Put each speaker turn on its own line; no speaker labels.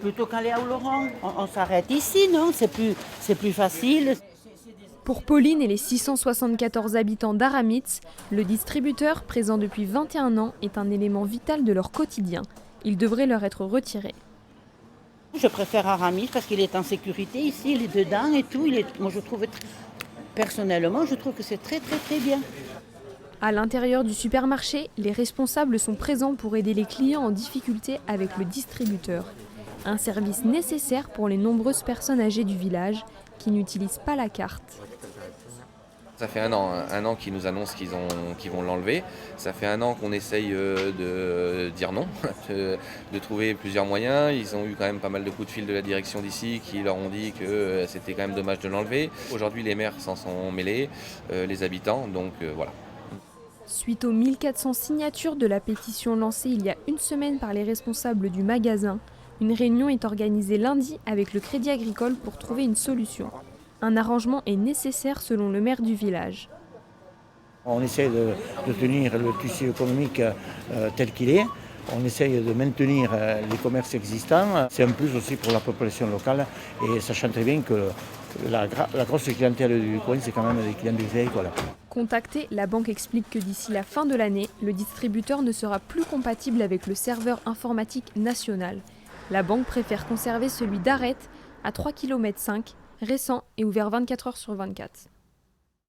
plutôt qu'aller à Oloron. On s'arrête ici, non? C'est plus facile.
Pour Pauline et les 674 habitants d'Aramitz, le distributeur, présent depuis 21 ans, est un élément vital de leur quotidien. Il devrait leur être retiré.
Je préfère Aramitz parce qu'il est en sécurité ici, il est dedans et tout. Moi, personnellement, je trouve que c'est très bien.
À l'intérieur du supermarché, les responsables sont présents pour aider les clients en difficulté avec le distributeur. Un service nécessaire pour les nombreuses personnes âgées du village qui n'utilisent pas la carte.
Ça fait un an qu'ils nous annoncent qu'ils vont l'enlever. Ça fait un an qu'on essaye de dire non, de trouver plusieurs moyens. Ils ont eu quand même pas mal de coups de fil de la direction d'ici qui leur ont dit que c'était quand même dommage de l'enlever. Aujourd'hui, les maires s'en sont mêlés, les habitants, donc voilà.
Suite aux 1400 signatures de la pétition lancée il y a une semaine par les responsables du magasin, une réunion est organisée lundi avec le Crédit Agricole pour trouver une solution. Un arrangement est nécessaire selon le maire du village.
On essaie de tenir le tissu économique tel qu'il est. On essaye de maintenir les commerces existants. C'est un plus aussi pour la population locale. Et sachant très bien que la grosse clientèle du coin, c'est quand même des clients du agricole.
Contactée, la banque explique que d'ici la fin de l'année, le distributeur ne sera plus compatible avec le serveur informatique national. La banque préfère conserver celui d'Arrête à 3,5 km, récent et ouvert 24 heures sur 24.